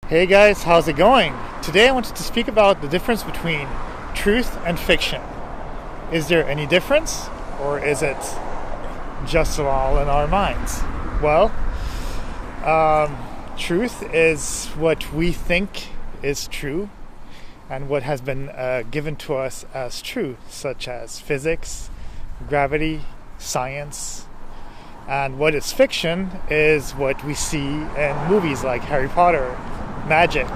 Hey guys, how's it going? Today I wanted to speak about the difference between truth and fiction. Is there any difference, or is it just all in our minds? Well, truth is what we think is true and what has been given to us as true, such as physics, gravity, science. And what is fiction is what we see in movies like Harry Potter, magic,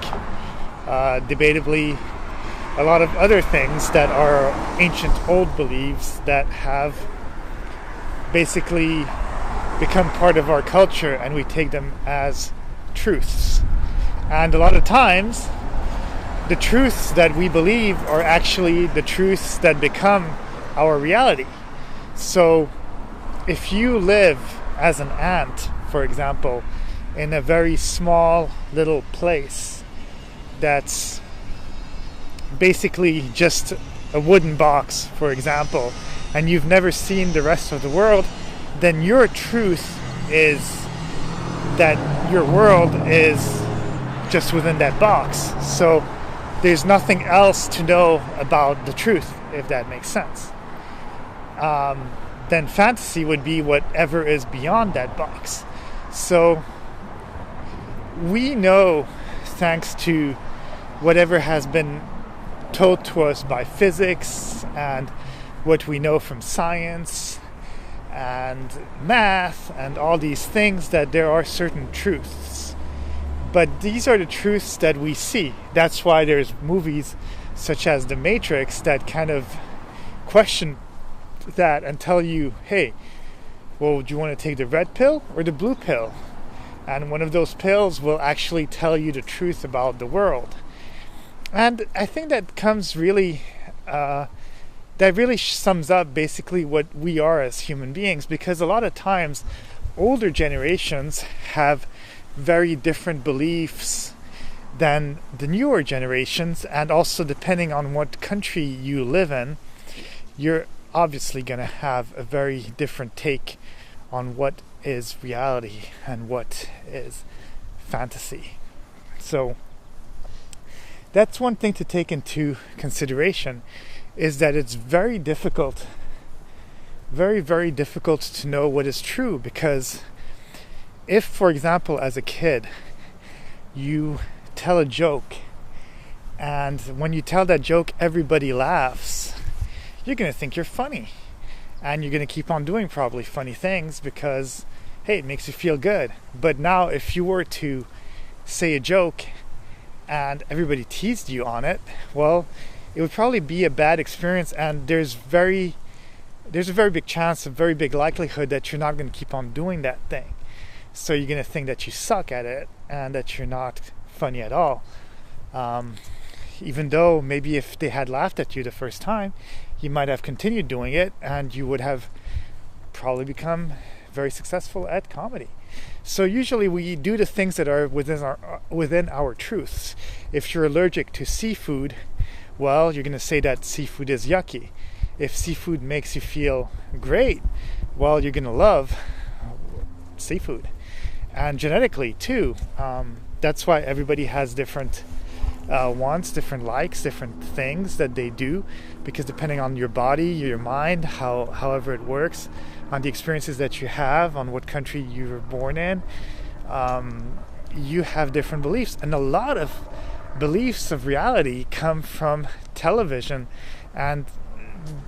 debatably a lot of other things that are ancient old beliefs that have basically become part of our culture, and we take them as truths. And a lot of times the truths that we believe are actually the truths that become our reality. So if you live as an ant, for example, in a very small little place that's basically just a wooden box, for example, and you've never seen the rest of the world, then your truth is that your world is just within that box. So there's nothing else to know about the truth, if that makes sense. Then fantasy would be whatever is beyond that box. So we know, thanks to whatever has been told to us by physics and what we know from science and math and all these things, that there are certain truths. But these are the truths that we see. That's why there's movies such as The Matrix that kind of question that and tell you, hey, well, do you want to take the red pill or the blue pill? And one of those pills will actually tell you the truth about the world. And I think that comes really, that really sums up basically what we are as human beings, because a lot of times older generations have very different beliefs than the newer generations, and also depending on what country you live in, you're obviously going to have a very different take on what is reality and what is fantasy. So that's one thing to take into consideration, is that it's very difficult, very, very difficult to know what is true, because if, for example, as a kid, you tell a joke, and when you tell that joke, everybody laughs, you're going to think you're funny. And you're going to keep on doing probably funny things because, hey, it makes you feel good. But now if you were to say a joke and everybody teased you on it, well, it would probably be a bad experience, and there's a very big chance, a very big likelihood that you're not going to keep on doing that thing. So you're going to think that you suck at it and that you're not funny at all. Even though maybe if they had laughed at you the first time, you might have continued doing it and you would have probably become very successful at comedy. So usually we do the things that are within our truths. If you're allergic to seafood, well, you're going to say that seafood is yucky. If seafood makes you feel great, well, you're going to love seafood. And genetically too, that's why everybody has different wants, different likes, different things that they do, because depending on your body, your mind, however it works, on the experiences that you have, on what country you were born in, you have different beliefs. And a lot of beliefs of reality come from television and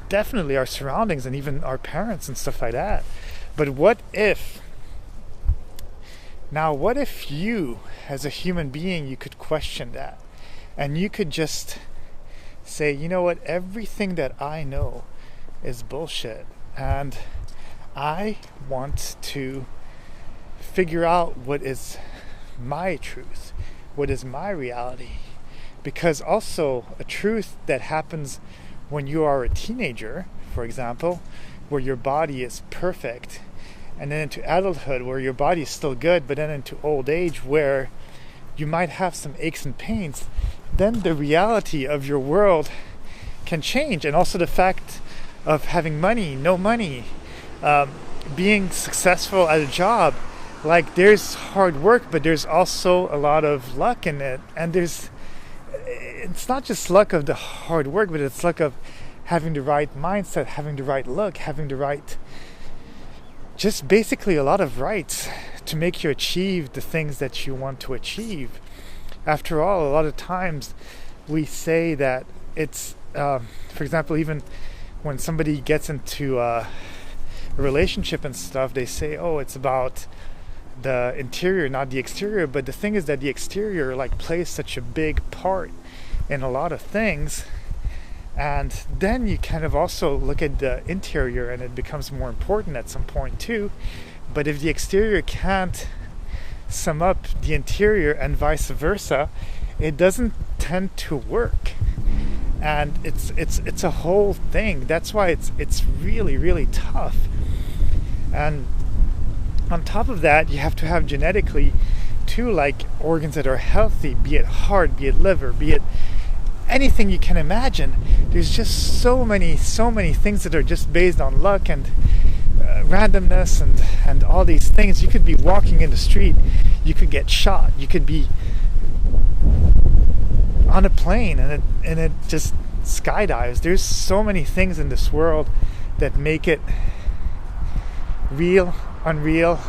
definitely our surroundings and even our parents and stuff like that. But what if you, as a human being, you could question that? And you could just say, you know what, everything that I know is bullshit. And I want to figure out what is my truth, what is my reality. Because also a truth that happens when you are a teenager, for example, where your body is perfect, and then into adulthood where your body is still good, but then into old age where you might have some aches and pains, then the reality of your world can change. And also the fact of having money, no money, being successful at a job, Like, there's hard work, but there's also a lot of luck in it. And it's not just luck of the hard work, but it's luck of having the right mindset, having the right look, having the right, just basically a lot of rights to make you achieve the things that you want to achieve. After all, a lot of times we say that it's, for example, even when somebody gets into a relationship and stuff, they say, oh, it's about the interior, not the exterior. But the thing is that the exterior like plays such a big part in a lot of things, and then you kind of also look at the interior and it becomes more important at some point too. But if the exterior can't sum up the interior and vice versa, it doesn't tend to work. And it's a whole thing. That's why it's really, really tough. And on top of that, you have to have genetically too, like organs that are healthy, be it heart, be it liver, be it anything you can imagine. There's just so many things that are just based on luck and randomness and all these things. You could be walking in the street, you could get shot, you could be on a plane and it just skydives. There's so many things in this world that make it real, unreal,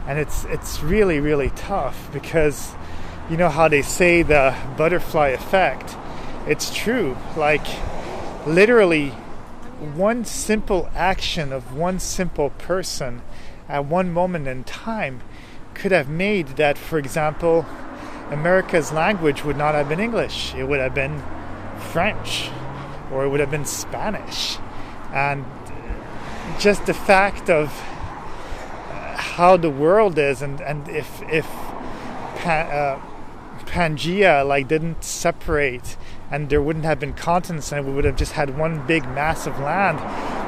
and it's really, really tough, because you know how they say the butterfly effect. It's true. Like, literally one simple action of one simple person at one moment in time could have made that, for example, America's language would not have been English. It would have been French, or it would have been Spanish. And just the fact of how the world is, and if Pangea like didn't separate and there wouldn't have been continents and we would have just had one big massive land,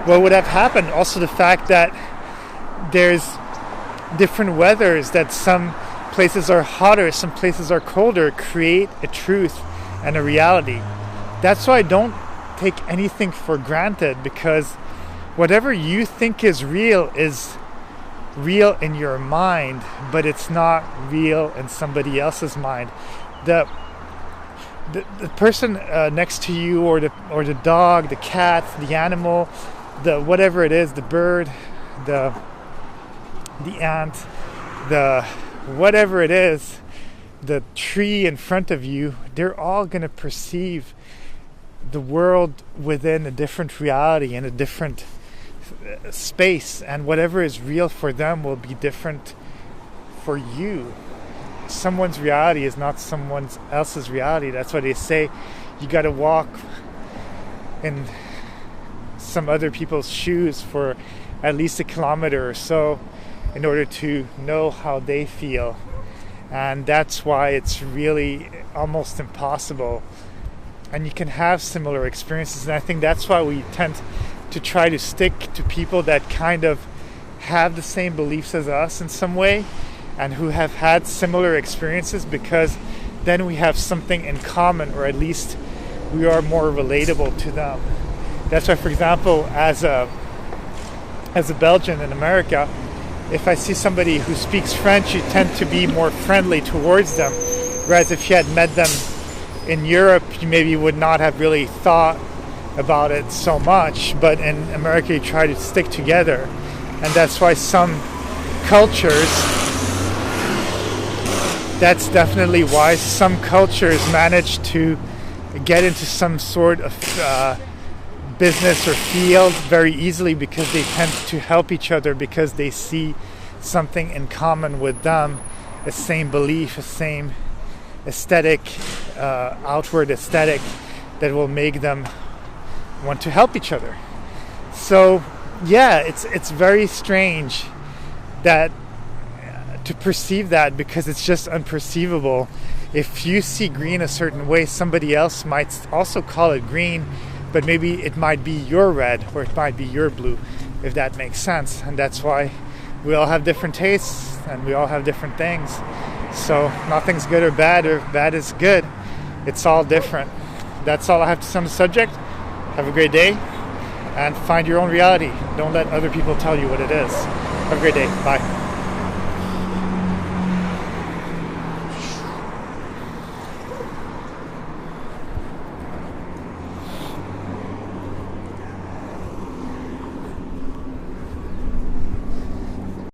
what would have happened? Also the fact that there's different weathers, that some places are hotter, some places are colder, create a truth and a reality. That's why I don't take anything for granted, because whatever you think is real in your mind, but it's not real in somebody else's mind. The person next to you, or the dog, the cat, the animal, the whatever it is, the bird, the ant, the whatever it is, the tree in front of you, they're all going to perceive the world within a different reality and a different space, and whatever is real for them will be different for you. Someone's reality is not someone else's reality. That's why they say you got to walk in some other people's shoes for at least a kilometer or so in order to know how they feel. And that's why it's really almost impossible. And you can have similar experiences, and I think that's why we tend to try to stick to people that kind of have the same beliefs as us in some way, and who have had similar experiences, because then we have something in common, or at least we are more relatable to them. That's why, for example, as a Belgian in America, if I see somebody who speaks French, you tend to be more friendly towards them, whereas if you had met them in Europe, you maybe would not have really thought about it so much. But in America, you try to stick together, and that's why some cultures, that's definitely why some cultures manage to get into some sort of business or field very easily, because they tend to help each other, because they see something in common with them, the same belief, the same aesthetic, outward aesthetic, that will make them want to help each other. So yeah, it's very strange that to perceive that, because it's just unperceivable. If you see green a certain way, somebody else might also call it green, but maybe it might be your red, or it might be your blue, if that makes sense. And that's why we all have different tastes, and we all have different things. So nothing's good or bad is good. It's all different. That's all I have to say on the subject. Have a great day, and find your own reality. Don't let other people tell you what it is. Have a great day. Bye.